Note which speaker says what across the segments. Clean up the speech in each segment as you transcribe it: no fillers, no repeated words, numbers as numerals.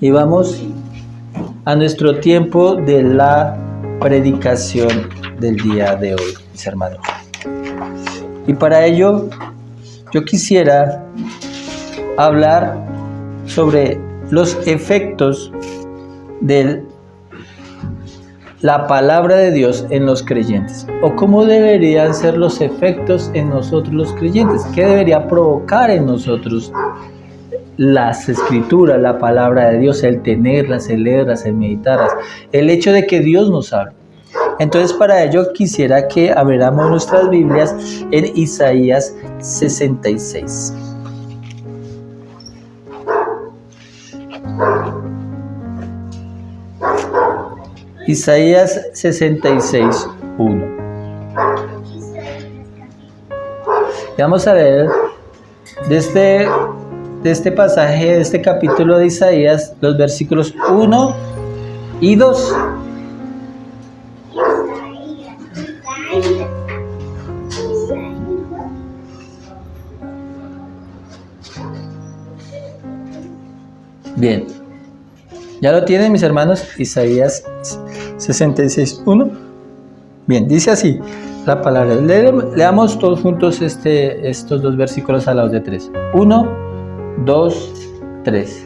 Speaker 1: Y vamos a nuestro tiempo de la predicación del día de hoy, mis hermanos. Y para ello, yo quisiera hablar sobre los efectos de la palabra de Dios en los creyentes, o cómo deberían ser los efectos en nosotros los creyentes, qué debería provocar en nosotros las escrituras, la palabra de Dios, el tenerlas, el leerlas, el meditarlas, el hecho de que Dios nos habla. Entonces, para ello quisiera que abramos nuestras Biblias en Isaías 66. Isaías 66, 1. Y vamos a ver de este pasaje, de este capítulo de Isaías, los versículos 1 y 2. Bien, ¿ya lo tienen, mis hermanos? Isaías 66, 1. Bien, dice así la palabra. Leamos todos juntos estos dos versículos a la voz de 3. 1, 2, 3.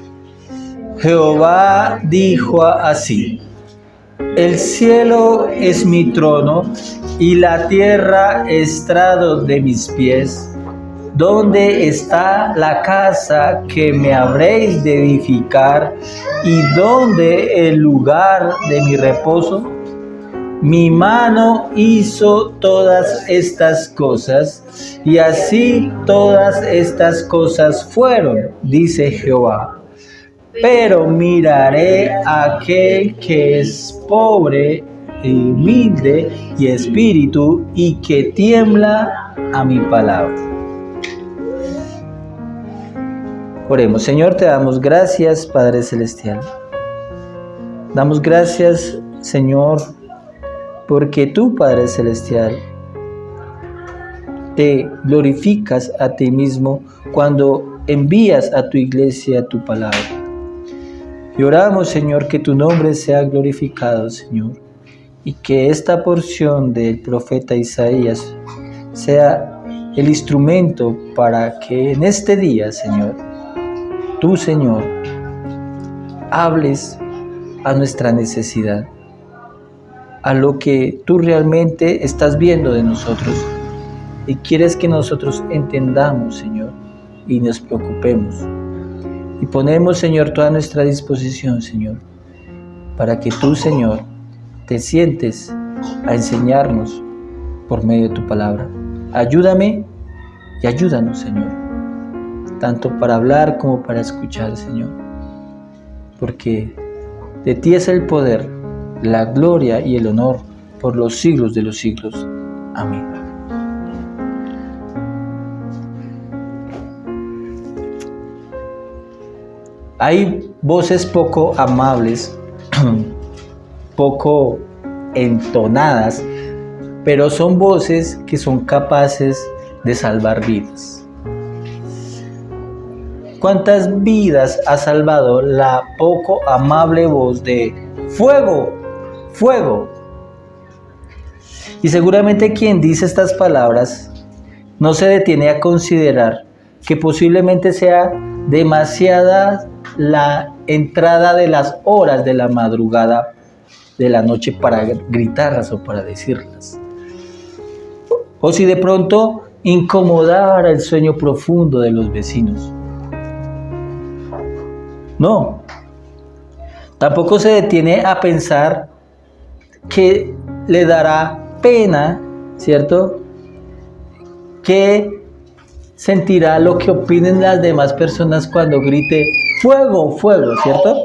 Speaker 1: Jehová dijo así: el cielo es mi trono y la tierra estrado de mis pies. ¿Dónde está la casa que me habréis de edificar? ¿Y dónde el lugar de mi reposo? Mi mano hizo todas estas cosas, y así todas estas cosas fueron, dice Jehová. Pero miraré a aquel que es pobre y humilde y espíritu, y que tiembla a mi palabra. Oremos. Señor, te damos gracias, Padre Celestial. Damos gracias, Señor, porque tú, Padre Celestial, te glorificas a ti mismo cuando envías a tu iglesia tu palabra. Y oramos, Señor, que tu nombre sea glorificado, Señor, y que esta porción del profeta Isaías sea el instrumento para que en este día, Señor, tú, Señor, hables a nuestra necesidad, a lo que tú realmente estás viendo de nosotros y quieres que nosotros entendamos, Señor, y nos preocupemos. Y ponemos, Señor, toda nuestra disposición, Señor, para que tú, Señor, te sientes a enseñarnos por medio de tu palabra. Ayúdame y ayúdanos, Señor, tanto para hablar como para escuchar, Señor, porque de ti es el poder, la gloria y el honor por los siglos de los siglos. Amén. Hay voces poco amables, poco entonadas, pero son voces que son capaces de salvar vidas. ¿Cuántas vidas ha salvado la poco amable voz de fuego, fuego? Y seguramente quien dice estas palabras no se detiene a considerar que posiblemente sea demasiada la entrada de las horas de la madrugada de la noche para gritarlas o para decirlas. O si de pronto incomodara el sueño profundo de los vecinos. No, tampoco se detiene a pensar que le dará pena, ¿cierto? Que sentirá lo que opinen las demás personas cuando grite fuego, fuego, ¿cierto?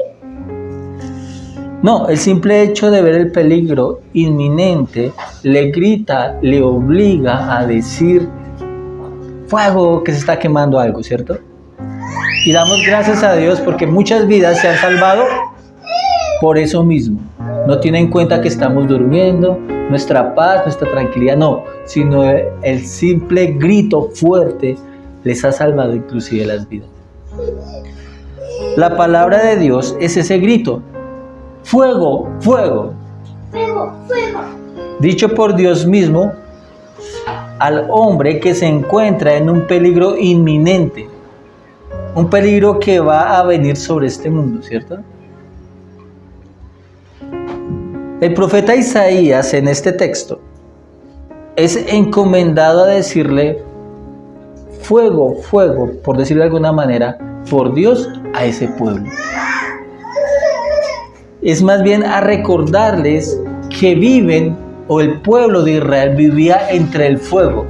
Speaker 1: No, el simple hecho de ver el peligro inminente le grita, le obliga a decir fuego, que se está quemando algo, ¿cierto? Y damos gracias a Dios porque muchas vidas se han salvado por eso mismo. No tiene en cuenta que estamos durmiendo, nuestra paz, nuestra tranquilidad, no, sino el simple grito fuerte les ha salvado inclusive las vidas. La palabra de Dios es ese grito: fuego, fuego.
Speaker 2: Fuego, fuego.
Speaker 1: Dicho por Dios mismo al hombre que se encuentra en un peligro inminente, un peligro que va a venir sobre este mundo, ¿cierto? El profeta Isaías en este texto es encomendado a decirle fuego, fuego, por decirlo de alguna manera, por Dios a ese pueblo. Es más bien a recordarles que viven, o el pueblo de Israel vivía entre el fuego.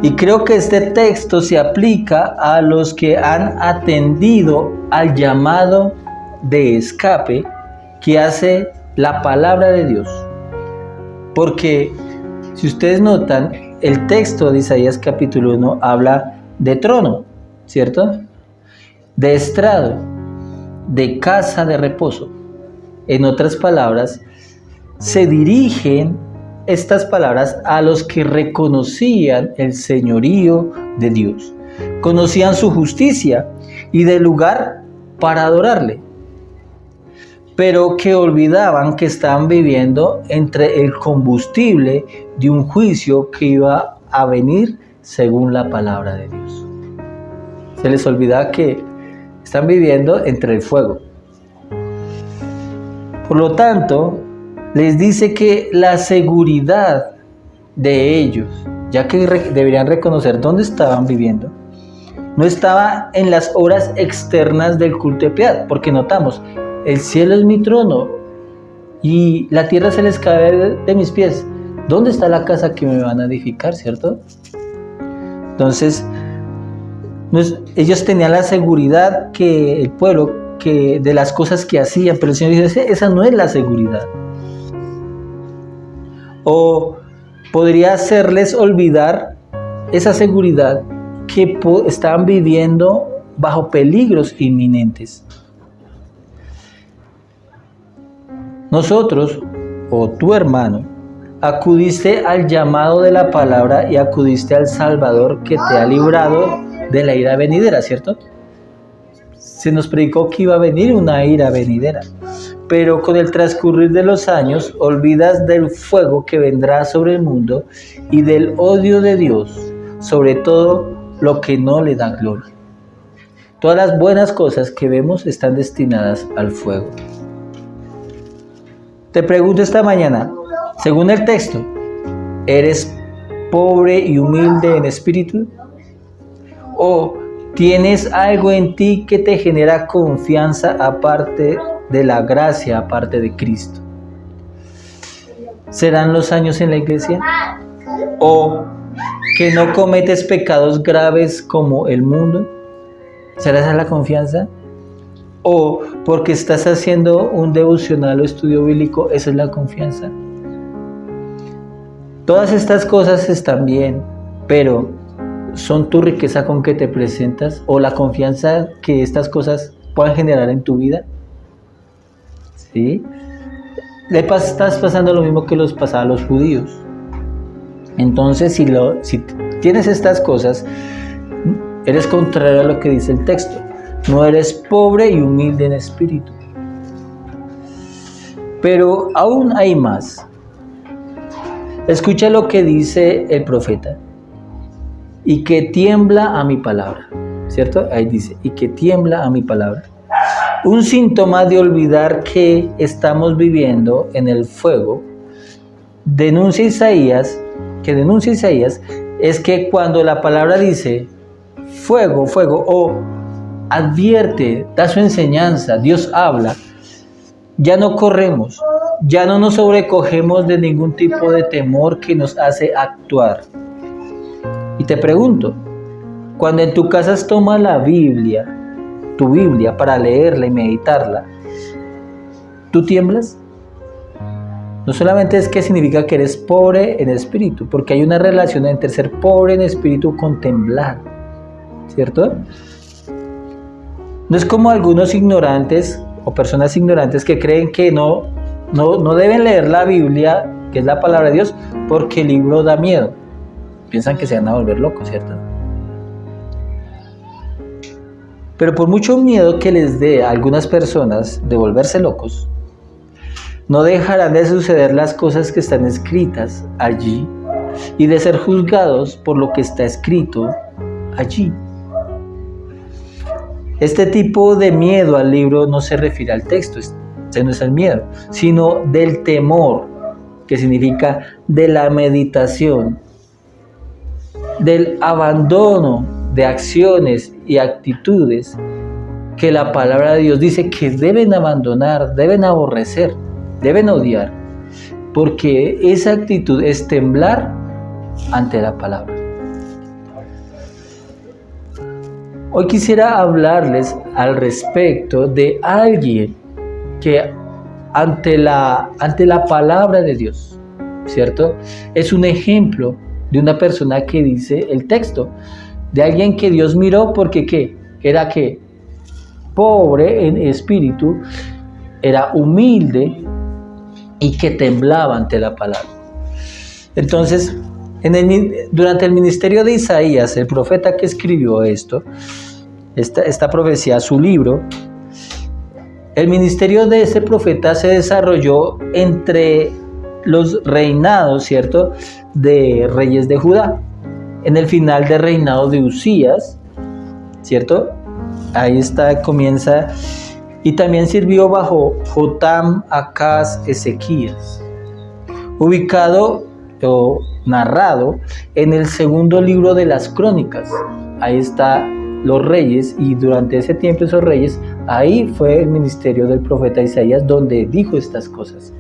Speaker 1: Y creo que este texto se aplica a los que han atendido al llamado de escape que hace la palabra de Dios. Porque si ustedes notan, el texto de Isaías capítulo 1 habla de trono, ¿cierto? De estrado, de casa de reposo. En otras palabras, se dirigen estas palabras a los que reconocían el señorío de Dios, conocían su justicia y del lugar para adorarle, pero que olvidaban que estaban viviendo entre el combustible de un juicio que iba a venir según la palabra de Dios. Se les olvidaba que están viviendo entre el fuego. Por lo tanto, les dice que la seguridad de ellos, ya que deberían reconocer dónde estaban viviendo, no estaba en las obras externas del culto de piedad, porque notamos, el cielo es mi trono y la tierra se les cae de mis pies. ¿Dónde está la casa que me van a edificar, cierto? Entonces, ellos tenían la seguridad que el pueblo, que de las cosas que hacían, pero el Señor dice, esa no es la seguridad. O podría hacerles olvidar esa seguridad que estaban viviendo bajo peligros inminentes. Nosotros, o tu hermano, acudiste al llamado de la palabra y acudiste al Salvador que te ha librado de la ira venidera, ¿cierto? Se nos predicó que iba a venir una ira venidera, pero con el transcurrir de los años olvidas del fuego que vendrá sobre el mundo y del odio de Dios sobre todo lo que no le da gloria. Todas las buenas cosas que vemos están destinadas al fuego. Te pregunto esta mañana, según el texto, ¿eres pobre y humilde en espíritu? ¿O tienes algo en ti que te genera confianza aparte de la gracia, aparte de Cristo? ¿Serán los años en la iglesia? ¿O que no cometes pecados graves como el mundo? ¿Será esa la confianza? ¿O porque estás haciendo un devocional o estudio bíblico, esa es la confianza? Todas estas cosas están bien, pero ¿son tu riqueza con que te presentas o la confianza que estas cosas puedan generar en tu vida? ¿Sí? Estás pasando lo mismo que los pasaba a los judíos. Entonces, si tienes estas cosas, eres contrario a lo que dice el texto. No eres pobre y humilde en espíritu. Pero aún hay más. Escucha lo que dice el profeta. Y que tiembla a mi palabra. ¿Cierto? Ahí dice, y que tiembla a mi palabra. Un síntoma de olvidar que estamos viviendo en el fuego, denuncia Isaías, es que cuando la palabra dice fuego, fuego, o advierte, da su enseñanza, Dios habla, ya no corremos, ya no nos sobrecogemos de ningún tipo de temor que nos hace actuar. Y te pregunto, cuando en tu casa tomas la Biblia, tu Biblia, para leerla y meditarla, ¿tú tiemblas? No solamente es que significa que eres pobre en espíritu, porque hay una relación entre ser pobre en espíritu con temblar, ¿cierto? No es como algunos ignorantes o personas ignorantes que creen que no deben leer la Biblia, que es la palabra de Dios, porque el libro da miedo. Piensan que se van a volver locos, ¿cierto? Pero por mucho miedo que les dé a algunas personas de volverse locos, no dejarán de suceder las cosas que están escritas allí y de ser juzgados por lo que está escrito allí. Este tipo de miedo al libro no se refiere al texto, ese no es el miedo, sino del temor, que significa de la meditación, del abandono de acciones y actitudes que la palabra de Dios dice que deben abandonar, deben aborrecer, deben odiar, porque esa actitud es temblar ante la palabra. Hoy quisiera hablarles al respecto de alguien que ante la palabra de Dios, ¿cierto? Es un ejemplo de una persona que dice el texto, de alguien que Dios miró porque ¿qué? Era que pobre en espíritu, era humilde y que temblaba ante la palabra. Entonces, durante el ministerio de Isaías, el profeta que escribió esta profecía, su libro, el ministerio de ese profeta se desarrolló entre los reinados, ¿cierto?, de reyes de Judá. En el final del reinado de Usías, ¿cierto? Ahí comienza, y también sirvió bajo Jotam, Acaz, Ezequías, ubicado o narrado en el segundo libro de las Crónicas. Ahí está los reyes, y durante ese tiempo esos reyes, ahí fue el ministerio del profeta Isaías donde dijo estas cosas.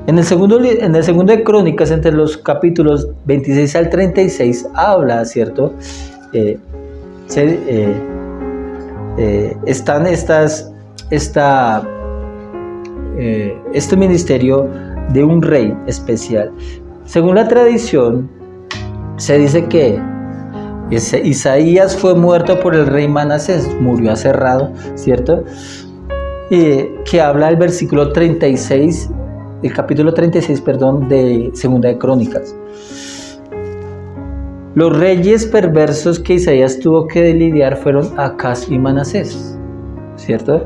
Speaker 1: En el segundo de Crónicas, entre los capítulos 26 al 36, habla, ¿cierto? Están este ministerio de un rey especial. Según la tradición, se dice que Isaías fue muerto por el rey Manasés, murió aserrado, ¿cierto? Que habla el versículo 36, el capítulo 36, de Segunda de Crónicas. Los reyes perversos que Isaías tuvo que lidiar fueron Acaz y Manasés, ¿cierto?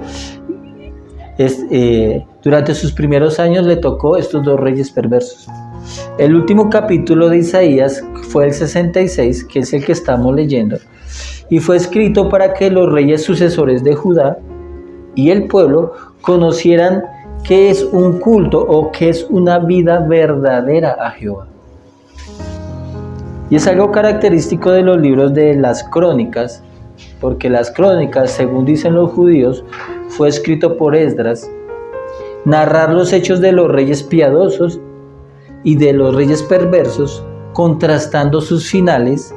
Speaker 1: Durante sus primeros años le tocó estos dos reyes perversos. El último capítulo de Isaías fue el 66, que es el que estamos leyendo, y fue escrito para que los reyes sucesores de Judá y el pueblo conocieran qué es un culto o qué es una vida verdadera a Jehová. Y es algo característico de los libros de las crónicas, porque las crónicas, según dicen los judíos, fue escrito por Esdras, narrar los hechos de los reyes piadosos y de los reyes perversos, contrastando sus finales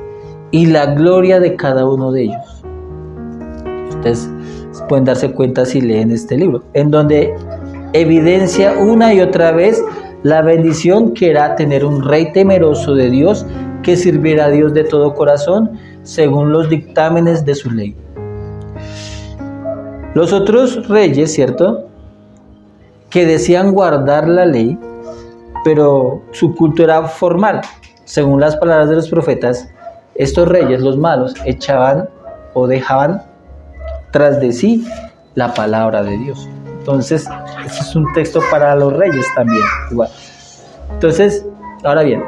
Speaker 1: y la gloria de cada uno de ellos. Ustedes pueden darse cuenta si leen este libro, en donde evidencia una y otra vez la bendición que era tener un rey temeroso de Dios, que sirviera a Dios de todo corazón, según los dictámenes de su ley. Los otros reyes, ¿cierto?, que decían guardar la ley, pero su culto era formal. Según las palabras de los profetas, estos reyes, los malos, echaban o dejaban tras de sí la palabra de Dios. Entonces, este es un texto para los reyes también, igual. Entonces, ahora bien,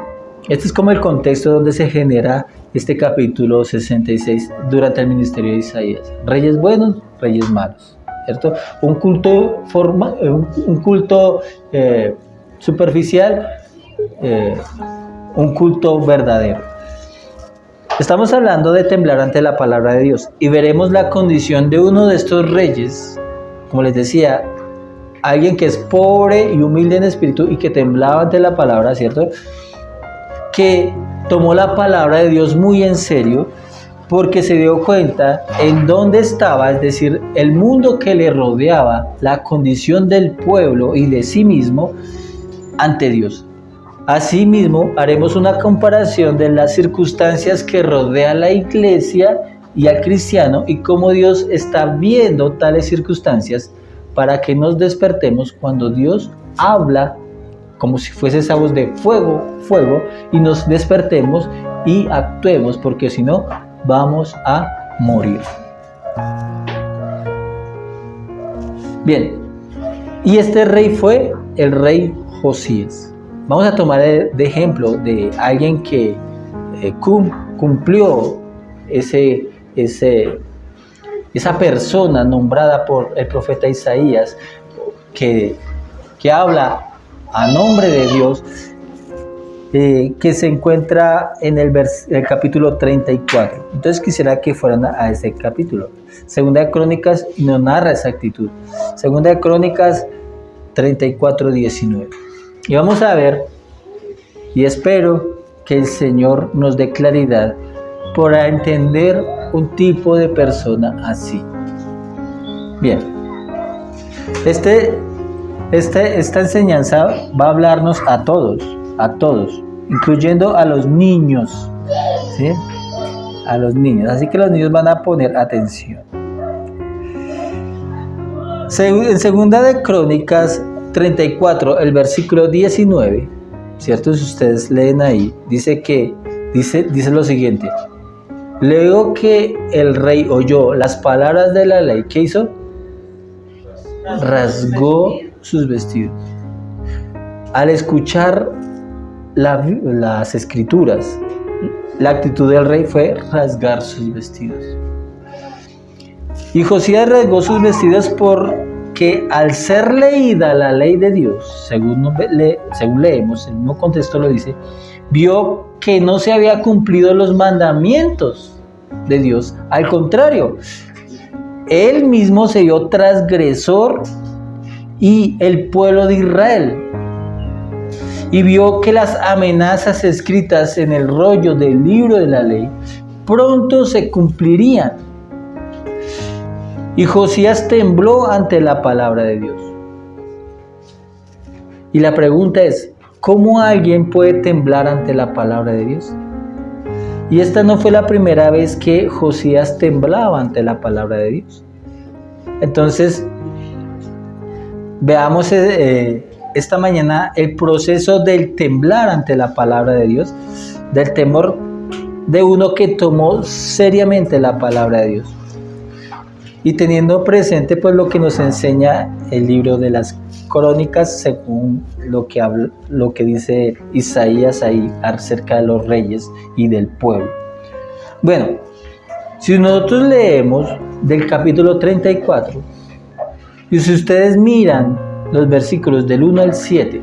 Speaker 1: este es como el contexto donde se genera este capítulo 66 durante el ministerio de Isaías. Reyes buenos, reyes malos, ¿cierto? Un culto superficial, un culto verdadero. Estamos hablando de temblar ante la palabra de Dios, y veremos la condición de uno de estos reyes, como les decía, alguien que es pobre y humilde en espíritu y que temblaba ante la palabra, ¿cierto?, que tomó la palabra de Dios muy en serio, porque se dio cuenta en dónde estaba, es decir, el mundo que le rodeaba, la condición del pueblo y de sí mismo ante Dios. Asimismo, haremos una comparación de las circunstancias que rodean a la iglesia y al cristiano, y cómo Dios está viendo tales circunstancias para que nos despertemos cuando Dios habla, como si fuese esa voz de fuego, y nos despertemos y actuemos, porque si no, vamos a morir. Bien, y este rey fue el rey Josías. Vamos a tomar de ejemplo de alguien que cumplió esa persona nombrada por el profeta Isaías que habla a nombre de Dios, que se encuentra en el capítulo 34. Entonces quisiera que fueran a ese capítulo. Segunda de Crónicas nos narra esa actitud. Segunda de Crónicas 34, 19. Y vamos a ver, y espero que el Señor nos dé claridad para entender un tipo de persona así. Bien, esta enseñanza va a hablarnos a todos, incluyendo a los niños, ¿sí? A los niños, así que los niños van a poner atención. En segunda de Crónicas 34, el versículo 19, ¿cierto? Si ustedes leen ahí, dice lo siguiente: luego que el rey oyó las palabras de la ley, ¿qué hizo? Rasgó sus vestidos. Al escuchar las escrituras, la actitud del rey fue rasgar sus vestidos. Y Josías rasgó sus vestidos porque al ser leída la ley de Dios, según leemos, el mismo contexto lo dice, vio que no se había cumplido los mandamientos de Dios. Al contrario, él mismo se vio transgresor y el pueblo de Israel. Y vio que las amenazas escritas en el rollo del libro de la ley pronto se cumplirían. Y Josías tembló ante la palabra de Dios. Y la pregunta es, ¿cómo alguien puede temblar ante la palabra de Dios? Y esta no fue la primera vez que Josías temblaba ante la palabra de Dios. Entonces, veamos esta mañana el proceso del temblar ante la palabra de Dios, del temor de uno que tomó seriamente la palabra de Dios. Y teniendo presente pues lo que nos enseña el libro de las Crónicas, según lo que dice Isaías ahí acerca de los reyes y del pueblo. Bueno, si nosotros leemos del capítulo 34, y si ustedes miran los versículos del 1 al 7,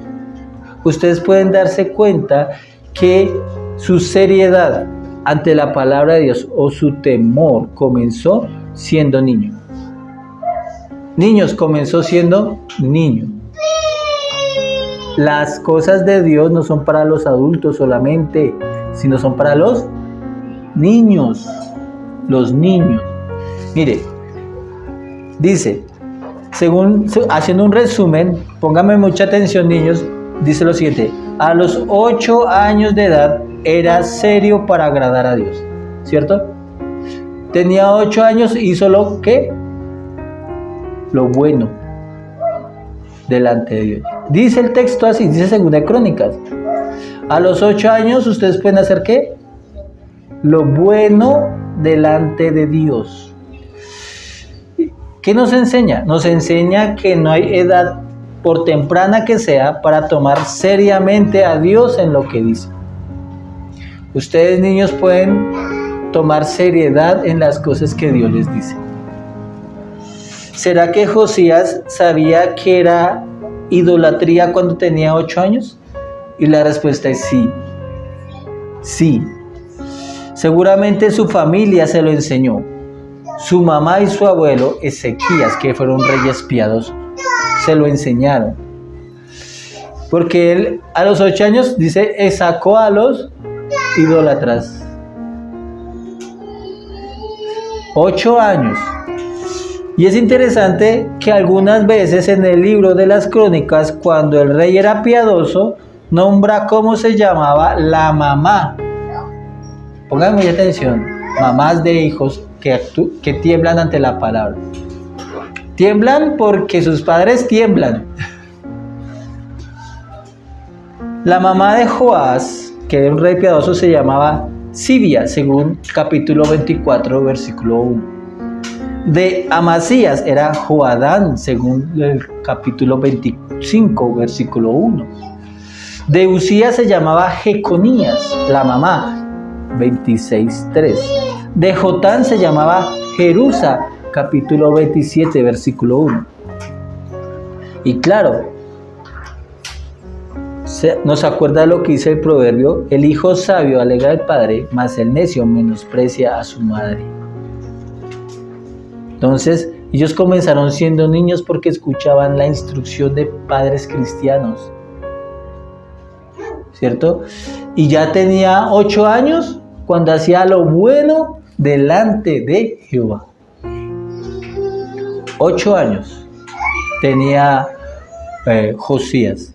Speaker 1: ustedes pueden darse cuenta que su seriedad ante la palabra de Dios o su temor comenzó siendo niño. Comenzó siendo niño. Las cosas de Dios no son para los adultos solamente, sino son para los niños. Los niños. Mire, dice, haciendo un resumen, pónganme mucha atención, niños, dice lo siguiente: a los 8 años de edad era serio para agradar a Dios, ¿cierto? Tenía 8 años y hizo lo bueno delante de Dios. Dice el texto así, dice Segunda de Crónicas. A los 8 años ustedes pueden hacer ¿qué? Lo bueno delante de Dios. ¿Qué nos enseña? Nos enseña que no hay edad, por temprana que sea, para tomar seriamente a Dios en lo que dice. Ustedes, niños, pueden tomar seriedad en las cosas que Dios les dice. ¿Será que Josías sabía que era idolatría cuando tenía 8 años? Y la respuesta es sí. Sí. Seguramente su familia se lo enseñó. Su mamá y su abuelo, Ezequías, que fueron reyes piadosos, se lo enseñaron. Porque él a los 8 años, dice, sacó a los idólatras. 8 años. Y es interesante que algunas veces en el libro de las Crónicas, cuando el rey era piadoso, nombra cómo se llamaba la mamá. Pongan mucha atención, mamás de hijos que tiemblan ante la palabra. Tiemblan porque sus padres tiemblan. La mamá de Joás, que era un rey piadoso, se llamaba Sibia, según capítulo 24, versículo 1. De Amasías era Joadán, según el capítulo 25, versículo 1. De Usías se llamaba Jeconías, la mamá, 26:3. De Jotán se llamaba Jerusa, capítulo 27, versículo 1. Y claro, nos acuerda lo que dice el proverbio: el hijo sabio alegra al padre, mas el necio menosprecia a su madre. Entonces, ellos comenzaron siendo niños porque escuchaban la instrucción de padres cristianos, ¿cierto? Y ya tenía 8 años cuando hacía lo bueno delante de Jehová. 8 años tenía Josías.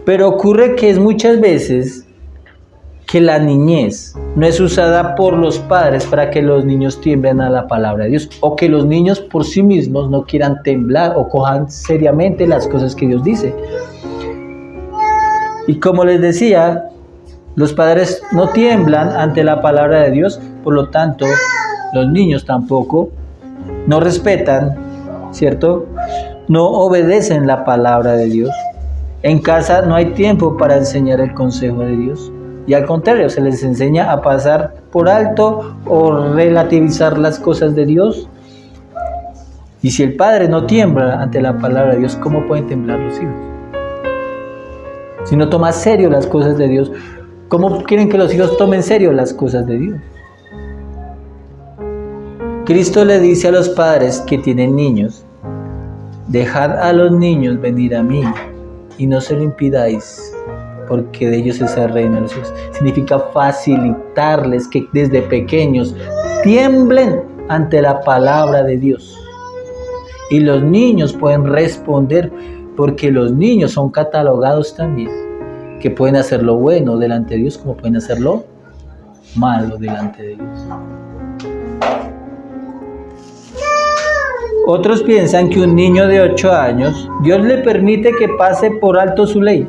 Speaker 1: Pero ocurre que es muchas veces que la niñez no es usada por los padres para que los niños tiemblen a la palabra de Dios, o que los niños por sí mismos no quieran temblar o cojan seriamente las cosas que Dios dice. Y como les decía, los padres no tiemblan ante la palabra de Dios, por lo tanto, los niños tampoco no respetan, ¿cierto? No obedecen la palabra de Dios. En casa no hay tiempo para enseñar el consejo de Dios. Y al contrario, se les enseña a pasar por alto o relativizar las cosas de Dios. Y si el padre no tiembla ante la palabra de Dios, ¿cómo pueden temblar los hijos? Si no toma serio las cosas de Dios, ¿cómo quieren que los hijos tomen serio las cosas de Dios? Cristo le dice a los padres que tienen niños: dejad a los niños venir a mí y no se lo impidáis, porque de ellos es el reino de los cielos. Significa facilitarles que desde pequeños tiemblen ante la palabra de Dios. Y los niños pueden responder, porque los niños son catalogados también, que pueden hacer lo bueno delante de Dios como pueden hacer lo malo delante de Dios. Otros piensan que un niño de 8 años, Dios le permite que pase por alto su ley.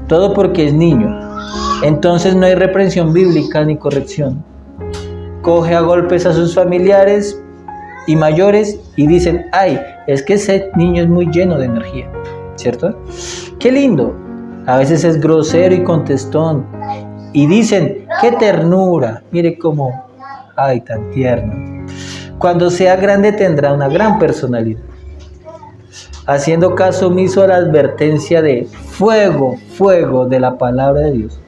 Speaker 1: Todo porque es niño. Entonces no hay reprensión bíblica ni corrección. Coge a golpes a sus familiares y mayores y dicen: ay, es que ese niño es muy lleno de energía, ¿cierto? ¡Qué lindo! A veces es grosero y contestón. Y dicen: ¡qué ternura! Mire cómo, ay, tan tierno. Cuando sea grande tendrá una gran personalidad. Haciendo caso omiso a la advertencia de fuego, fuego de la palabra de Dios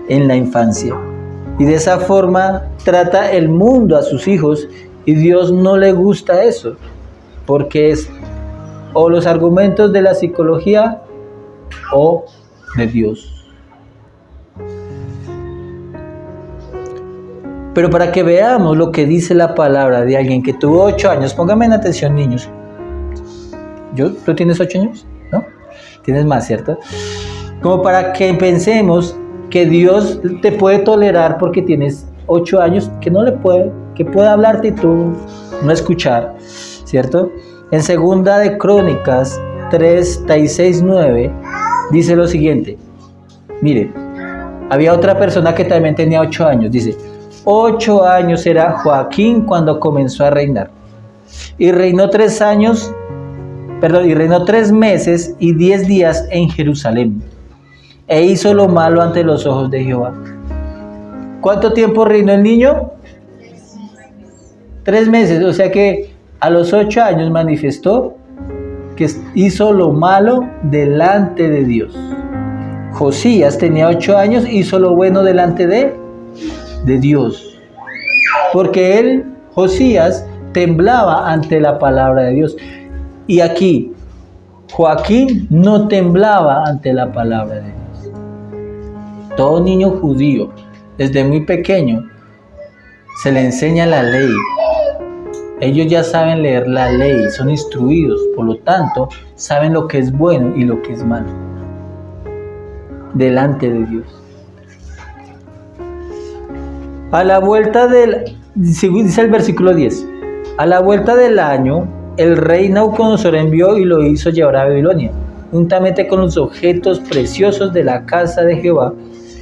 Speaker 1: en la infancia. Y de esa forma trata el mundo a sus hijos, y Dios no le gusta eso, porque es o los argumentos de la psicología o de Dios. Pero para que veamos lo que dice la palabra de alguien que tuvo 8 años, pónganme en atención, niños. ¿Tú tienes 8 años? ¿No? Tienes más, ¿cierto? Como para que pensemos que Dios te puede tolerar porque tienes 8 años, que puede hablarte y tú no escuchar, ¿cierto? En Segunda de Crónicas 36:9 dice lo siguiente. Mire, había otra persona que también tenía 8 años, dice: 8 años era Joaquín cuando comenzó a reinar, y reinó 3 meses y 10 días en Jerusalén, e hizo lo malo ante los ojos de Jehová. ¿Cuánto tiempo reinó el niño? 3 meses, o sea que a los 8 años manifestó que hizo lo malo delante de Dios. Josías tenía 8 años, hizo lo bueno delante de Dios, porque él, Josías, temblaba ante la palabra de Dios. Y aquí, Joaquín no temblaba ante la palabra de Dios. Todo niño judío, desde muy pequeño, se le enseña la ley. Ellos ya saben leer la ley, son instruidos, por lo tanto, saben lo que es bueno y lo que es malo delante de Dios. A la vuelta dice el versículo 10, a la vuelta del año, el rey Nabucodonosor envió y lo hizo llevar a Babilonia. juntamente con los objetos preciosos de la casa de Jehová,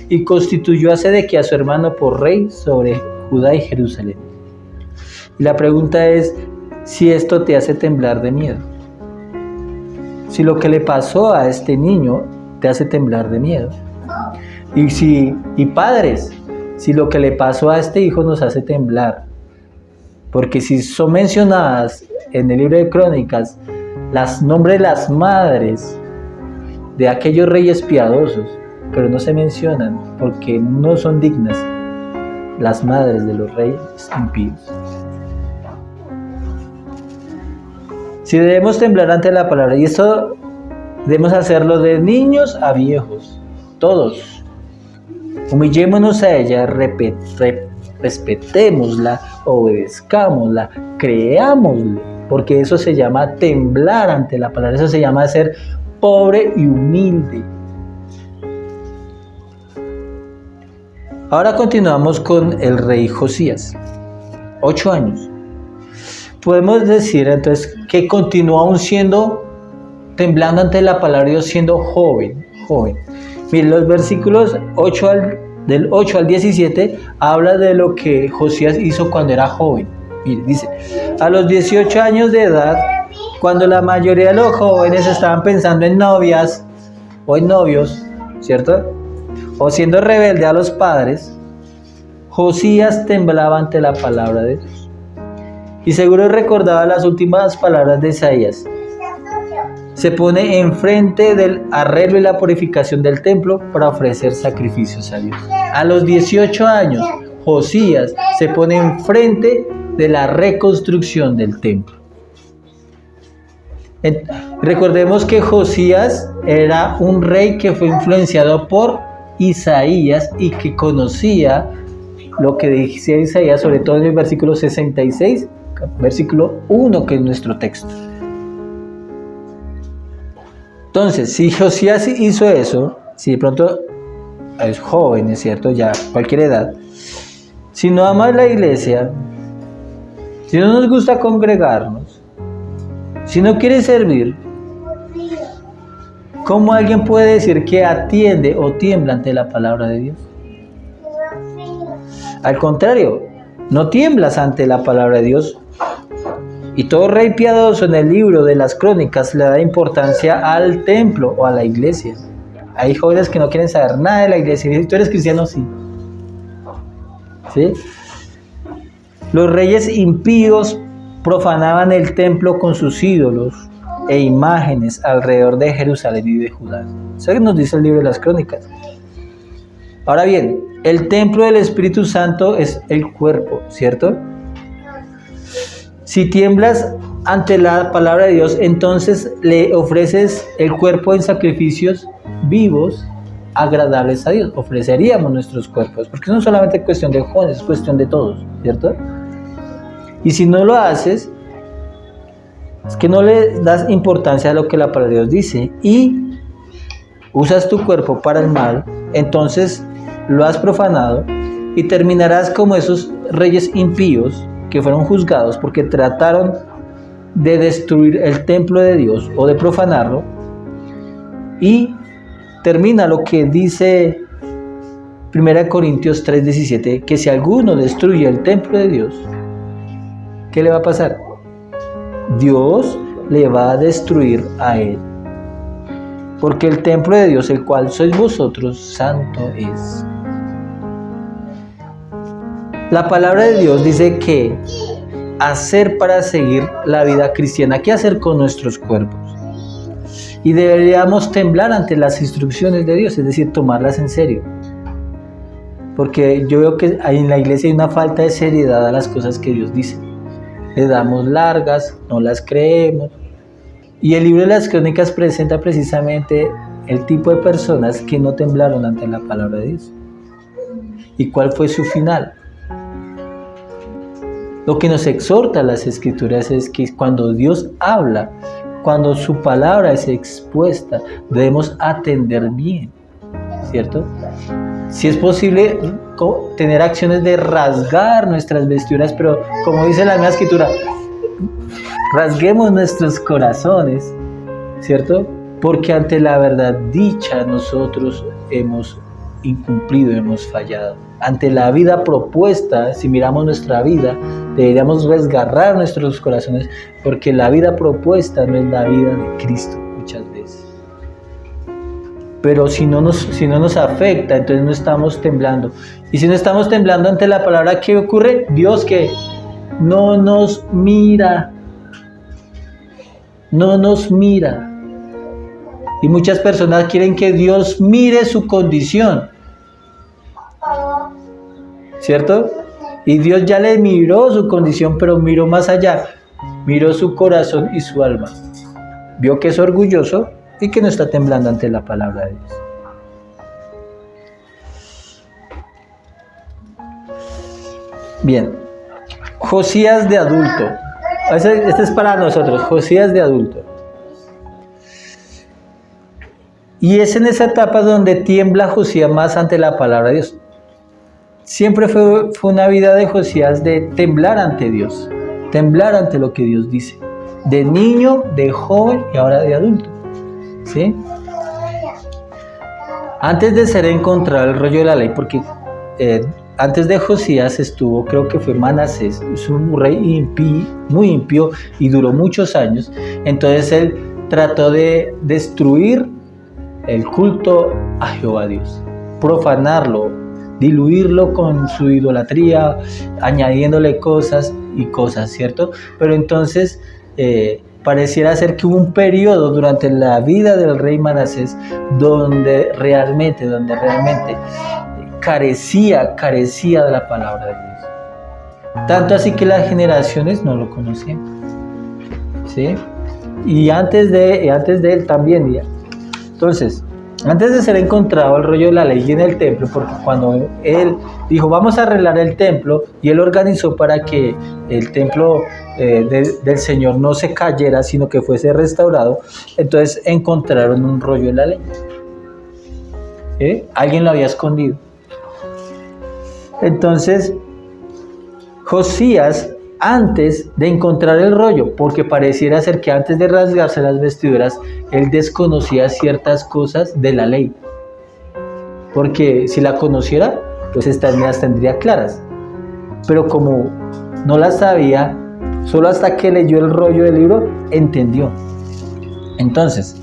Speaker 1: y constituyó a Sedequías su hermano por rey sobre Judá y Jerusalén. Y la pregunta es si esto te hace temblar de miedo. Si lo que le pasó a este niño te hace temblar de miedo. Y padres, si lo que le pasó a este hijo nos hace temblar. Porque si son mencionadas en el libro de Crónicas las nombres de las madres de aquellos reyes piadosos, pero no se mencionan porque no son dignas las madres de los reyes impíos. Si debemos temblar ante la palabra, y esto debemos hacerlo de niños a viejos, todos. Humillémonos a ella, respetémosla, obedezcámosla, creámosle, porque eso se llama temblar ante la palabra, eso se llama ser pobre y humilde. Ahora continuamos con el rey Josías, 8 años. Podemos decir entonces que continuó aún siendo, temblando ante la palabra de Dios, siendo joven. Miren, los versículos del 8 al 17 habla de lo que Josías hizo cuando era joven. Miren, dice, a los 18 años de edad, cuando la mayoría de los jóvenes estaban pensando en novias o en novios, ¿cierto? O siendo rebelde a los padres, Josías temblaba ante la palabra de Dios. Y seguro recordaba las últimas palabras de Isaías. Se pone enfrente del arreglo y la purificación del templo para ofrecer sacrificios a Dios. A los 18 años, Josías se pone enfrente de la reconstrucción del templo. Recordemos que Josías era un rey que fue influenciado por Isaías y que conocía lo que decía Isaías, sobre todo en el versículo 66, versículo 1, que es nuestro texto. Entonces, si Josías hizo eso, si de pronto es joven, es cierto, ya cualquier edad, si no ama la iglesia, si no nos gusta congregarnos, si no quiere servir, ¿cómo alguien puede decir que atiende o tiembla ante la palabra de Dios? Al contrario, no tiemblas ante la palabra de Dios. Y todo rey piadoso en el libro de las Crónicas le da importancia al templo o a la iglesia. Hay jóvenes que no quieren saber nada de la iglesia. Y si tú eres cristiano, sí. ¿Sí? Los reyes impíos profanaban el templo con sus ídolos e imágenes alrededor de Jerusalén y de Judá. Eso es lo que nos dice el libro de las Crónicas. Ahora bien, el templo del Espíritu Santo es el cuerpo, ¿cierto? Si tiemblas ante la palabra de Dios, entonces le ofreces el cuerpo en sacrificios vivos, agradables a Dios. Ofreceríamos nuestros cuerpos, porque no es solamente cuestión de jóvenes, es cuestión de todos, ¿cierto? Y si no lo haces, es que no le das importancia a lo que la palabra de Dios dice y usas tu cuerpo para el mal, entonces lo has profanado y terminarás como esos reyes impíos que fueron juzgados porque trataron de destruir el templo de Dios o de profanarlo, y termina lo que dice 1 Corintios 3:17, que si alguno destruye el templo de Dios, ¿qué le va a pasar? Dios le va a destruir a él, porque el templo de Dios, el cual sois vosotros, santo es. La palabra de Dios dice que hacer para seguir la vida cristiana, ¿qué hacer con nuestros cuerpos? Y deberíamos temblar ante las instrucciones de Dios, es decir, tomarlas en serio. Porque yo veo que en la iglesia hay una falta de seriedad a las cosas que Dios dice. Le damos largas, no las creemos. Y el libro de las Crónicas presenta precisamente el tipo de personas que no temblaron ante la palabra de Dios. ¿Y cuál fue su final? Lo que nos exhorta a las Escrituras es que cuando Dios habla, cuando su palabra es expuesta, debemos atender bien, ¿cierto? Si es posible tener acciones de rasgar nuestras vestiduras, pero como dice la misma Escritura, rasguemos nuestros corazones, ¿cierto? porque ante la verdad dicha nosotros hemos incumplido, hemos fallado. Ante la vida propuesta, si miramos nuestra vida, deberíamos resgarrar nuestros corazones, porque la vida propuesta no es la vida de Cristo muchas veces. Pero si no nos afecta, entonces no estamos temblando. Y si no estamos temblando ante la palabra, ¿qué ocurre? Dios que no nos mira. No nos mira. Y muchas personas quieren que Dios mire su condición, ¿cierto? Y Dios ya le miró su condición, pero miró más allá. Miró su corazón y su alma. Vio que es orgulloso y que no está temblando ante la palabra de Dios. Bien, Josías de adulto. Este es para nosotros, Josías de adulto. Y es en esa etapa donde tiembla Josías más ante la palabra de Dios. Siempre fue una vida de Josías de temblar ante Dios, temblar ante lo que Dios dice. De niño, de joven y ahora de adulto. ¿Sí? Antes de ser encontrado el rollo de la ley, porque antes de Josías estuvo, creo que fue Manasés, es un rey muy impío y duró muchos años. Entonces él trató de destruir el culto a Jehová Dios, profanarlo, diluirlo con su idolatría, añadiéndole cosas y cosas, ¿cierto? Pero entonces pareciera ser que hubo un periodo durante la vida del rey Manasés donde realmente carecía de la palabra de Dios. Tanto así que las generaciones no lo conocían, ¿sí? Y antes de él también. Entonces, antes de ser encontrado el rollo de la ley en el templo, porque cuando él dijo vamos a arreglar el templo, y él organizó para que el templo del Señor no se cayera, sino que fuese restaurado, entonces encontraron un rollo de la ley. Alguien lo había escondido. Entonces, Josías, antes de encontrar el rollo, porque pareciera ser que antes de rasgarse las vestiduras, él desconocía ciertas cosas de la ley. Porque si la conociera, pues estas las tendría claras. Pero como no las sabía, solo hasta que leyó el rollo del libro, entendió. Entonces,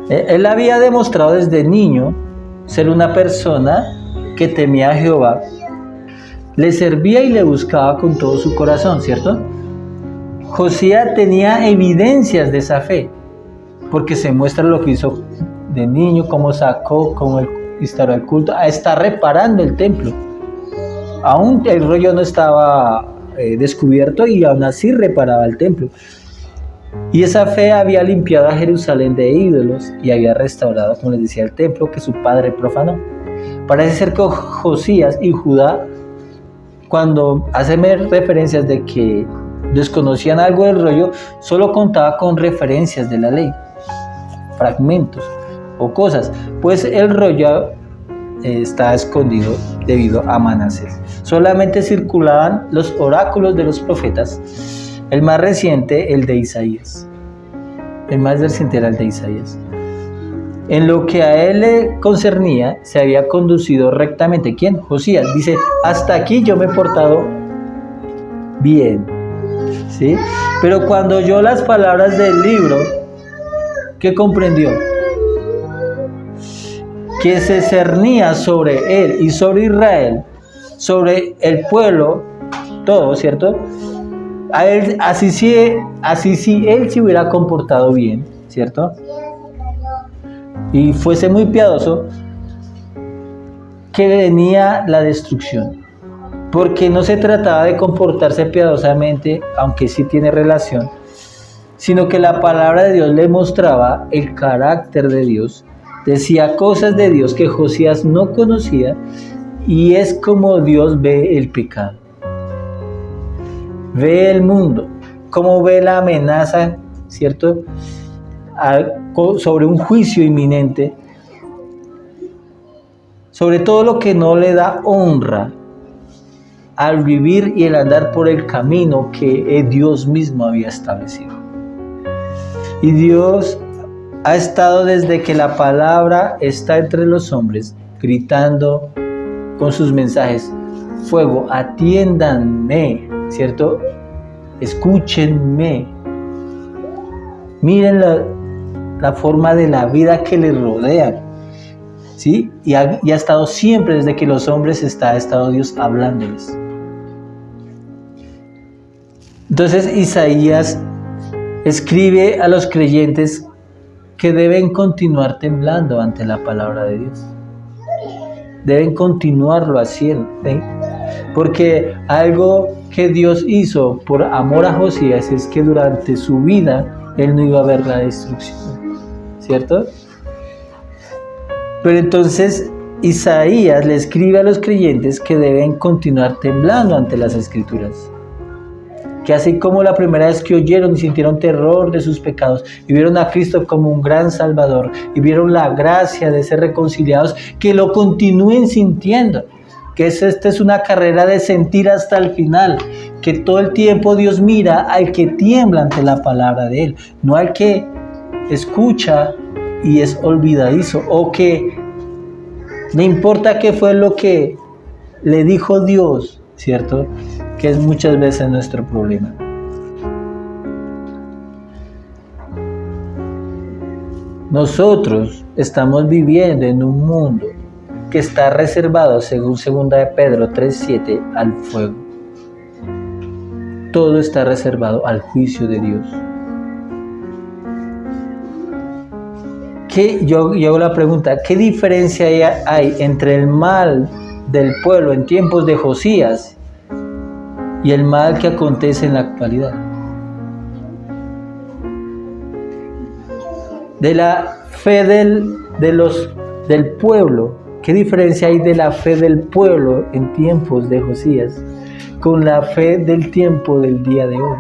Speaker 1: él había demostrado desde niño ser una persona que temía a Jehová, le servía y le buscaba con todo su corazón, ¿cierto? Josías tenía evidencias de esa fe, porque se muestra lo que hizo de niño, cómo sacó, cómo instauró el culto, está reparando el templo. Aún el rollo no estaba descubierto y aún así reparaba el templo. Y esa fe había limpiado a Jerusalén de ídolos y había restaurado, como les decía, el templo que su padre profanó. Parece ser que Josías y Judá, cuando hacen referencias de que desconocían algo del rollo, solo contaba con referencias de la ley, fragmentos o cosas, pues el rollo está escondido debido a Manasés. Solamente circulaban los oráculos de los profetas, el más reciente, el de Isaías. El más reciente era el de Isaías. En lo que a él le concernía, se había conducido rectamente. ¿Quién? Josías. Dice, hasta aquí yo me he portado bien. ¿Sí? Pero cuando oyó las palabras del libro, ¿qué comprendió? Que se cernía sobre él y sobre Israel, sobre el pueblo, todo, ¿cierto? A él, así si él se hubiera comportado bien, ¿cierto? Y fuese muy piadoso, que venía la destrucción. Porque no se trataba de comportarse piadosamente, aunque sí tiene relación, sino que la palabra de Dios le mostraba el carácter de Dios, decía cosas de Dios que Josías no conocía, y es como Dios ve el pecado. Ve el mundo, cómo ve la amenaza, ¿cierto?, sobre un juicio inminente, sobre todo lo que no le da honra al vivir y el andar por el camino que Dios mismo había establecido. Y Dios ha estado desde que la palabra está entre los hombres, gritando con sus mensajes: fuego, atiéndanme, ¿cierto? Escúchenme. Miren la forma de la vida que les rodea, ¿sí? Y ha estado siempre, desde que los hombres ha estado Dios hablándoles. Entonces Isaías escribe a los creyentes que deben continuar temblando ante la palabra de Dios. Deben continuarlo haciendo, ¿sí? Porque algo que Dios hizo por amor a Josías es que durante su vida él no iba a ver la destrucción, ¿cierto? Pero entonces Isaías le escribe a los creyentes que deben continuar temblando ante las Escrituras. Que así como la primera vez que oyeron y sintieron terror de sus pecados y vieron a Cristo como un gran Salvador y vieron la gracia de ser reconciliados, que lo continúen sintiendo. Que esta es una carrera de sentir hasta el final, que todo el tiempo Dios mira al que tiembla ante la palabra de Él, no al que escucha y es olvidadizo, o que le importa qué fue lo que le dijo Dios, ¿cierto? Que es muchas veces nuestro problema. Nosotros estamos viviendo en un mundo que está reservado, según 2 de Pedro 3:7, al fuego. Todo está reservado al juicio de Dios. Yo hago la pregunta, ¿qué diferencia hay entre el mal del pueblo en tiempos de Josías y el mal que acontece en la actualidad? De la fe del pueblo, ¿qué diferencia hay de la fe del pueblo en tiempos de Josías con la fe del tiempo del día de hoy?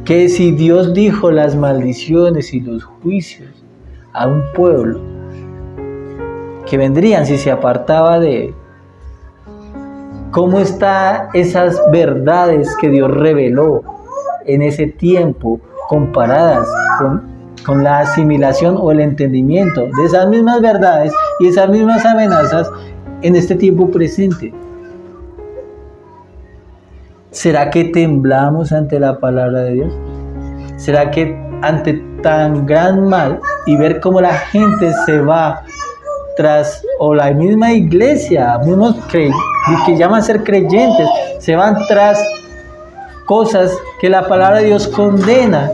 Speaker 1: Que si Dios dijo las maldiciones y los juicios a un pueblo que vendrían si se apartaba de él, ¿cómo están esas verdades que Dios reveló en ese tiempo comparadas con la asimilación o el entendimiento de esas mismas verdades y esas mismas amenazas en este tiempo presente? ¿Será que temblamos ante la palabra de Dios? ¿Será que ante tan gran mal y ver cómo la gente se va tras, o la misma iglesia, mismos que llaman ser creyentes, se van tras cosas que la palabra de Dios condena?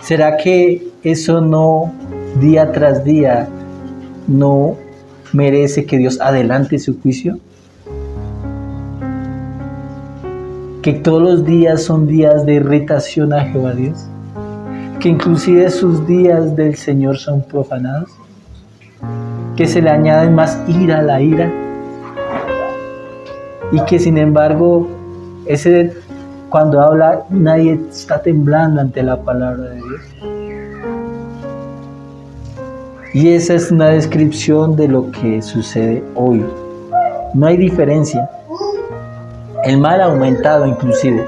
Speaker 1: ¿Será que eso no, día tras día, no merece que Dios adelante su juicio? Que todos los días son días de irritación a Jehová Dios, que inclusive sus días del Señor son profanados, que se le añaden más ira a la ira, y que sin embargo cuando habla nadie está temblando ante la palabra de Dios. Y esa es una descripción de lo que sucede hoy. No hay diferencia. El mal ha aumentado inclusive.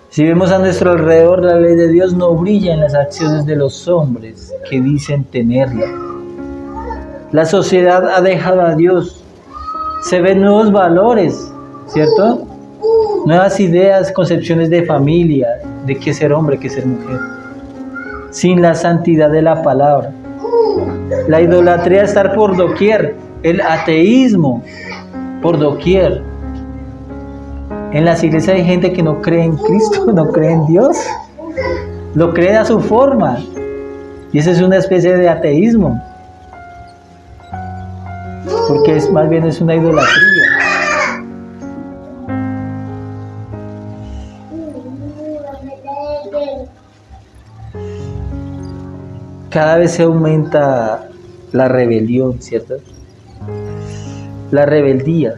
Speaker 1: Si vemos a nuestro alrededor, la ley de Dios no brilla en las acciones de los hombres que dicen tenerla. La sociedad ha dejado a Dios. Se ven nuevos valores, ¿cierto? Nuevas ideas, concepciones de familia, de qué ser hombre, qué ser mujer. Sin la santidad de la palabra. La idolatría está por doquier. El ateísmo por doquier. En las iglesias hay gente que no cree en Cristo, no cree en Dios, lo cree a su forma, y esa es una especie de ateísmo, porque más bien es una idolatría. Cada vez se aumenta la rebelión, ¿cierto? La rebeldía,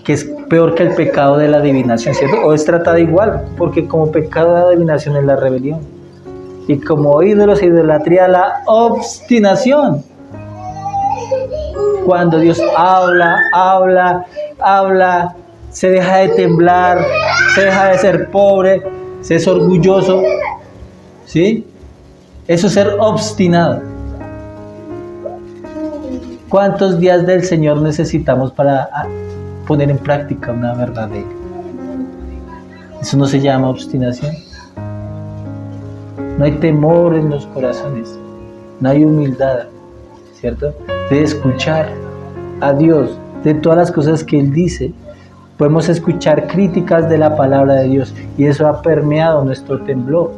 Speaker 1: que es peor que el pecado de la adivinación, ¿cierto? O es tratada igual, porque como pecado de adivinación es la rebelión, y como ídolos e idolatría la obstinación. Cuando Dios habla, se deja de temblar, se deja de ser pobre, se es orgulloso, ¿sí? Eso es ser obstinado. ¿Cuántos días del Señor necesitamos para poner en práctica una verdad de Él? Eso no se llama obstinación. No hay temor en los corazones, no hay humildad, ¿cierto? De escuchar a Dios, de todas las cosas que Él dice. Podemos escuchar críticas de la palabra de Dios y eso ha permeado nuestro temblor,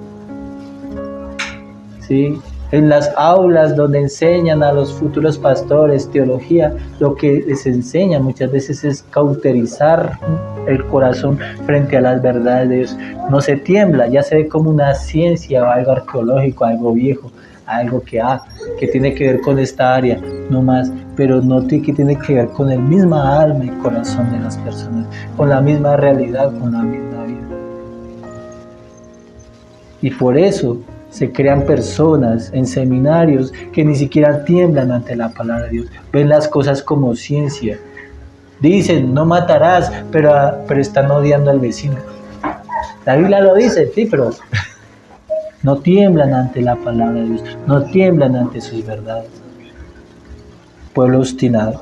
Speaker 1: ¿sí? En las aulas donde enseñan a los futuros pastores teología, lo que les enseñan muchas veces es cauterizar el corazón frente a las verdades de Dios. No se tiembla, ya se ve como una ciencia o algo arqueológico, algo viejo, algo que tiene que ver con esta área, no más, pero no que tiene que ver con el misma alma y corazón de las personas, con la misma realidad, con la misma vida. Y por eso se crean personas en seminarios que ni siquiera tiemblan ante la palabra de Dios, ven las cosas como ciencia. Dicen, no matarás, pero están odiando al vecino. La Biblia lo dice, sí, pero no tiemblan ante la palabra de Dios, no tiemblan ante sus verdades. Pueblo obstinado.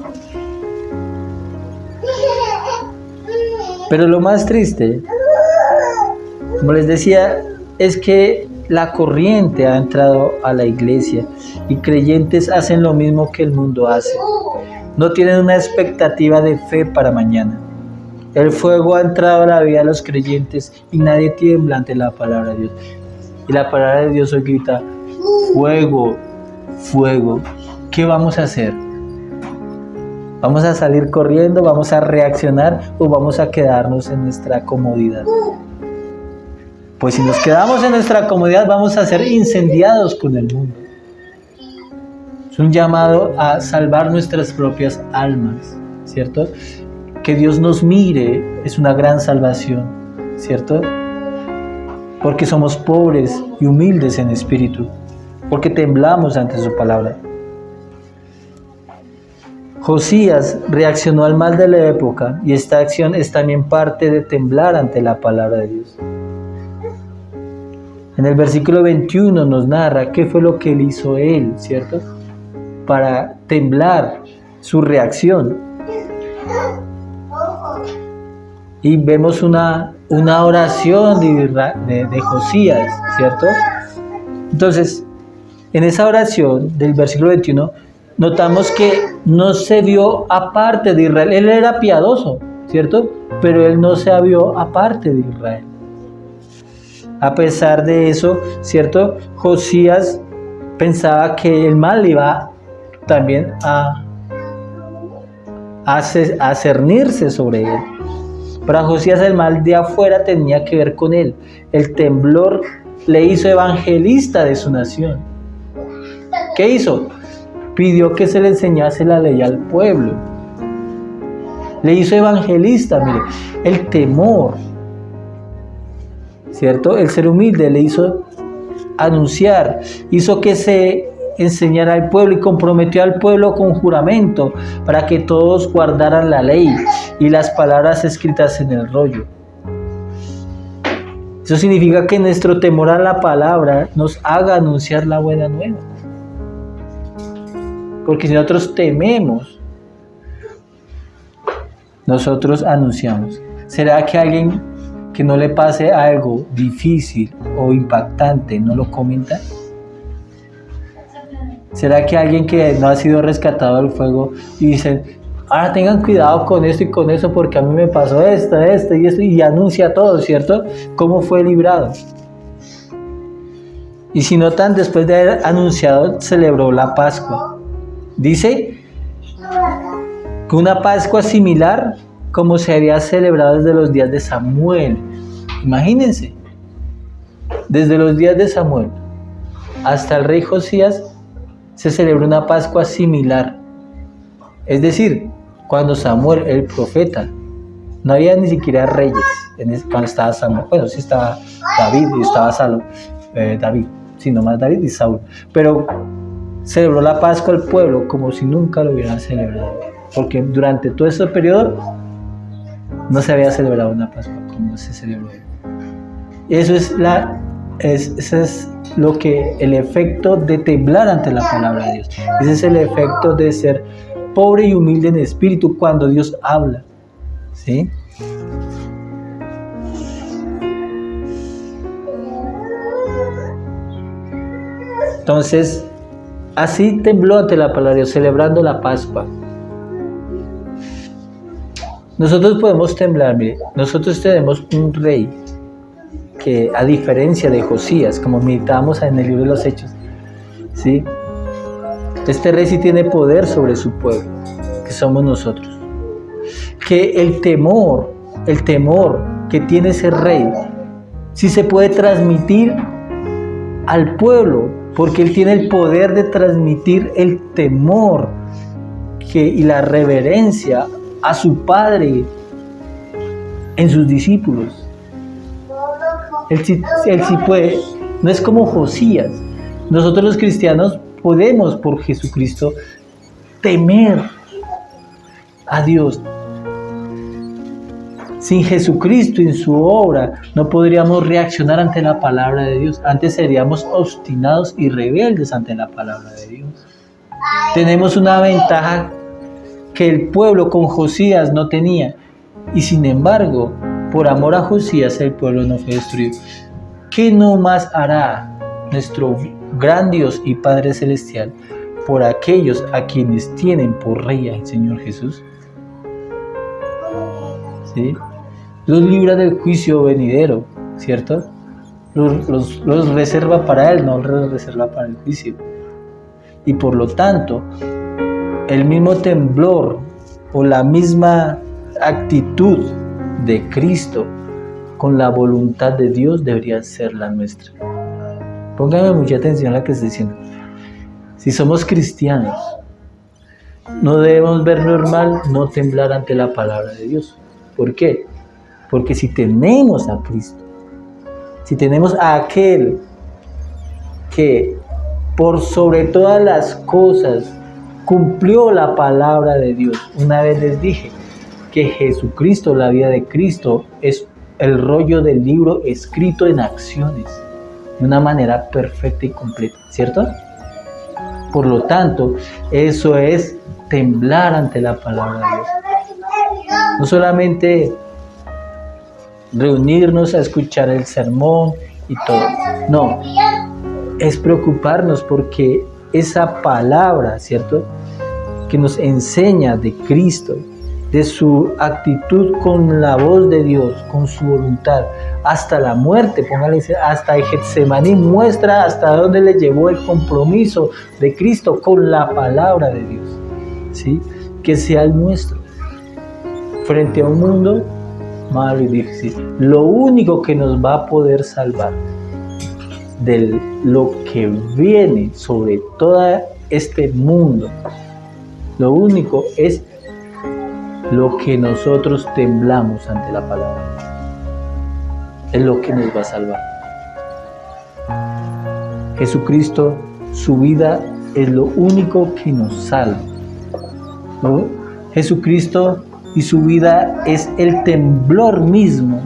Speaker 1: Pero lo más triste, como les decía, es que la corriente ha entrado a la iglesia y creyentes hacen lo mismo que el mundo hace. No tienen una expectativa de fe para mañana. El fuego ha entrado a la vida de los creyentes y nadie tiembla ante la palabra de Dios. Y la palabra de Dios hoy grita, fuego, fuego. ¿Qué vamos a hacer? ¿Vamos a salir corriendo? ¿Vamos a reaccionar? ¿O vamos a quedarnos en nuestra comodidad? Pues si nos quedamos en nuestra comodidad, vamos a ser incendiados con el mundo. Es un llamado a salvar nuestras propias almas, ¿cierto? Que Dios nos mire es una gran salvación, ¿cierto? Porque somos pobres y humildes en espíritu, porque temblamos ante su palabra. Josías reaccionó al mal de la época y esta acción es también parte de temblar ante la palabra de Dios. En el versículo 21 nos narra qué fue lo que hizo él, ¿cierto? Para temblar, su reacción. Y vemos una oración de Josías, ¿cierto? Entonces, en esa oración del versículo 21, notamos que no se vio aparte de Israel. Él era piadoso, ¿cierto? Pero él no se vio aparte de Israel. A pesar de eso, ¿cierto? Josías pensaba que el mal iba también a cernirse sobre él. Para Josías el mal de afuera tenía que ver con él. El temblor le hizo evangelista de su nación. ¿Qué hizo? Pidió que se le enseñase la ley al pueblo. Le hizo evangelista, mire, el temor, ¿cierto? El ser humilde le hizo anunciar, hizo que se enseñara al pueblo y comprometió al pueblo con juramento para que todos guardaran la ley y las palabras escritas en el rollo. Eso significa que nuestro temor a la palabra nos haga anunciar la buena nueva. Porque si nosotros tememos, nosotros anunciamos. ¿Será que alguien que no le pase algo difícil o impactante no lo comenta? ¿Será que alguien que no ha sido rescatado del fuego y dice, ahora tengan cuidado con esto y con eso porque a mí me pasó esto y esto, y anuncia todo, ¿cierto? ¿Cómo fue librado? Y si notan, después de haber anunciado, celebró la Pascua. Dice que una Pascua similar como se había celebrado desde los días de Samuel. Imagínense, desde los días de Samuel hasta el rey Josías se celebró una Pascua similar. Es decir, cuando Samuel, el profeta, no había ni siquiera reyes, cuando estaba Samuel, bueno, sí estaba David y estaba David, sí, nomás David y Saúl, pero celebró la Pascua al pueblo como si nunca lo hubieran celebrado, porque durante todo ese periodo no se había celebrado una Pascua como se celebró. Ese es lo que el efecto de temblar ante la palabra de Dios. Ese es el efecto de ser pobre y humilde en espíritu cuando Dios habla. ¿Sí? Entonces, así tembló ante la palabra de Dios, celebrando la Pascua. Nosotros podemos temblar, mire, nosotros tenemos un rey que, a diferencia de Josías, como meditamos en el libro de los Hechos, ¿sí? Este rey sí tiene poder sobre su pueblo, que somos nosotros. Que el temor que tiene ese rey, sí se puede transmitir al pueblo, porque él tiene el poder de transmitir el temor y la reverencia a su Padre en sus discípulos. Él sí puede, no es como Josías. Nosotros los cristianos podemos por Jesucristo temer a Dios. Sin Jesucristo y en su obra no podríamos reaccionar ante la palabra de Dios. Antes seríamos obstinados y rebeldes ante la palabra de Dios. Tenemos una ventaja que el pueblo con Josías no tenía. Y sin embargo, por amor a Josías, el pueblo no fue destruido. ¿Qué no más hará nuestro gran Dios y Padre Celestial por aquellos a quienes tienen por rey al Señor Jesús? ¿Sí? Los libra del juicio venidero, ¿cierto? Los reserva para Él, no los reserva para el juicio. Y por lo tanto, el mismo temblor o la misma actitud de Cristo con la voluntad de Dios debería ser la nuestra. Póngame mucha atención a lo que estoy diciendo. Si somos cristianos, no debemos ver normal no temblar ante la palabra de Dios. ¿Por qué? Porque si tenemos a Cristo, si tenemos a aquel que por sobre todas las cosas cumplió la palabra de Dios. Una vez les dije que Jesucristo, la vida de Cristo, es el rollo del libro escrito en acciones, de una manera perfecta y completa, ¿cierto? Por lo tanto, eso es temblar ante la palabra de Dios. No solamente reunirnos a escuchar el sermón y todo, no, es preocuparnos porque esa palabra, ¿cierto?, que nos enseña de Cristo, de su actitud con la voz de Dios, con su voluntad, hasta la muerte, póngale, hasta Getsemaní, muestra hasta dónde le llevó el compromiso de Cristo con la palabra de Dios, ¿sí? Que sea el nuestro, frente a un mundo malo y difícil. Lo único que nos va a poder salvar de lo que viene sobre todo este mundo, lo único es lo que nosotros temblamos ante la palabra. Es lo que nos va a salvar. Jesucristo, su vida es lo único que nos salva, ¿no? Jesucristo y su vida es el temblor mismo,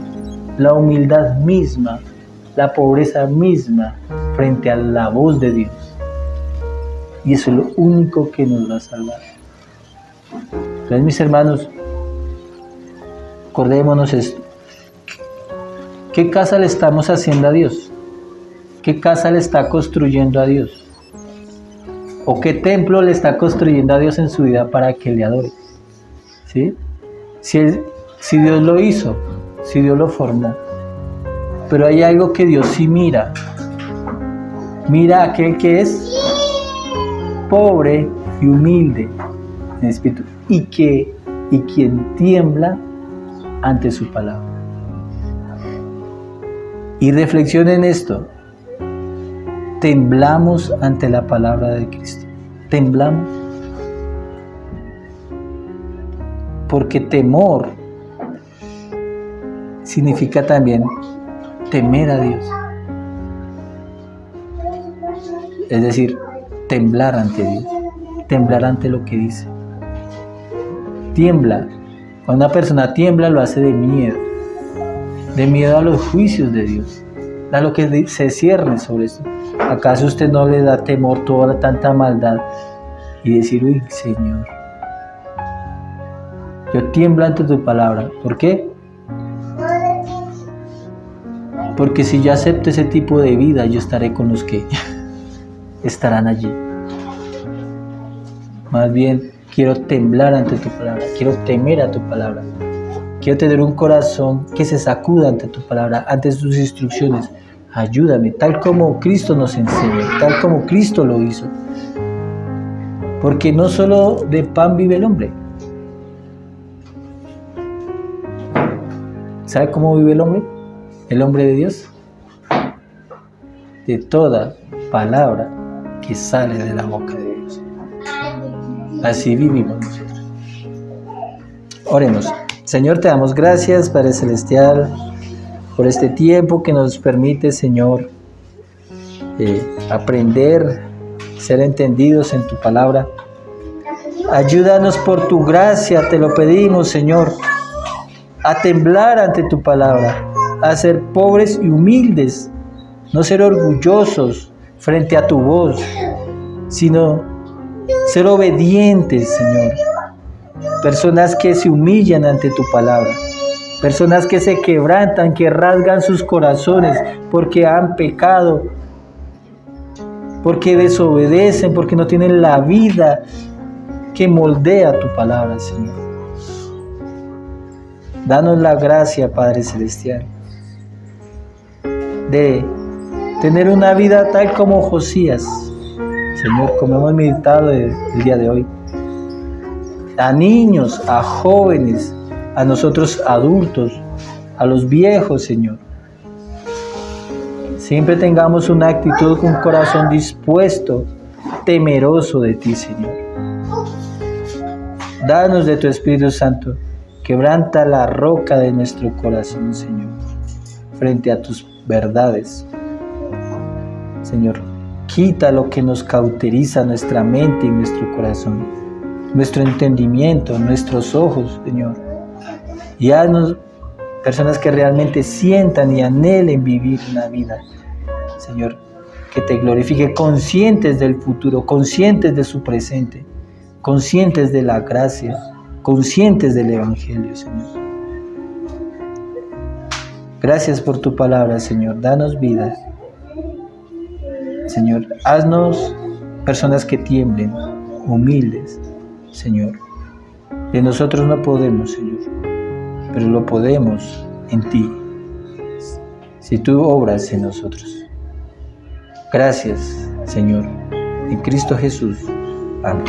Speaker 1: la humildad misma, la pobreza misma frente a la voz de Dios. Y eso es lo único que nos va a salvar. Entonces, mis hermanos, acordémonos esto. ¿Qué casa le estamos haciendo a Dios? ¿Qué casa le está construyendo a Dios? ¿O qué templo le está construyendo a Dios en su vida para que le adore? ¿Sí? Si Dios lo hizo, si Dios lo formó. Pero hay algo que Dios sí mira. Mira a aquel que es pobre y humilde en espíritu y quien tiembla ante su palabra. Y reflexionen esto. Temblamos ante la palabra de Cristo. Temblamos. Porque temor significa también temer a Dios. Es decir, temblar ante Dios, temblar ante lo que dice. Tiembla. Cuando una persona tiembla lo hace de miedo a los juicios de Dios, a lo que se cierne sobre esto. ¿Acaso usted no le da temor toda tanta maldad? Y decir, uy, Señor, yo tiemblo ante tu palabra. ¿Por qué? Porque si yo acepto ese tipo de vida, yo estaré con los que estarán allí. Más bien, quiero temblar ante tu palabra, quiero temer a tu palabra. Quiero tener un corazón que se sacuda ante tu palabra, ante tus instrucciones. Ayúdame, tal como Cristo nos enseña, tal como Cristo lo hizo. Porque no solo de pan vive el hombre. ¿Sabe cómo vive el hombre? El hombre de Dios. De toda palabra que sale de la boca de Dios. Así vivimos nosotros. Oremos. Señor, te damos gracias, Padre Celestial, por este tiempo que nos permite, Señor, aprender, ser entendidos en tu palabra. Ayúdanos por tu gracia, te lo pedimos, Señor, a temblar ante tu palabra, a ser pobres y humildes, no ser orgullosos frente a tu voz, sino ser obedientes, Señor. Personas que se humillan ante tu palabra, personas que se quebrantan, que rasgan sus corazones porque han pecado, porque desobedecen, porque no tienen la vida que moldea tu palabra, Señor. Danos la gracia, Padre Celestial, de tener una vida tal como Josías, Señor, como hemos meditado el día de hoy. A niños, a jóvenes, a nosotros adultos, a los viejos, Señor. Siempre tengamos una actitud, un corazón dispuesto, temeroso de ti, Señor. Danos de tu Espíritu Santo, quebranta la roca de nuestro corazón, Señor, frente a tus verdades. Señor, quita lo que nos cauteriza nuestra mente y nuestro corazón, nuestro entendimiento, nuestros ojos, Señor. Y haznos personas que realmente sientan y anhelen vivir una vida, Señor, que te glorifique, conscientes del futuro, conscientes de su presente, conscientes de la gracia, conscientes del Evangelio, Señor. Gracias por tu palabra, Señor. Danos vida. Señor, haznos personas que tiemblen, humildes, Señor. De nosotros no podemos, Señor, pero lo podemos en ti, si tú obras en nosotros. Gracias, Señor, en Cristo Jesús. Amén.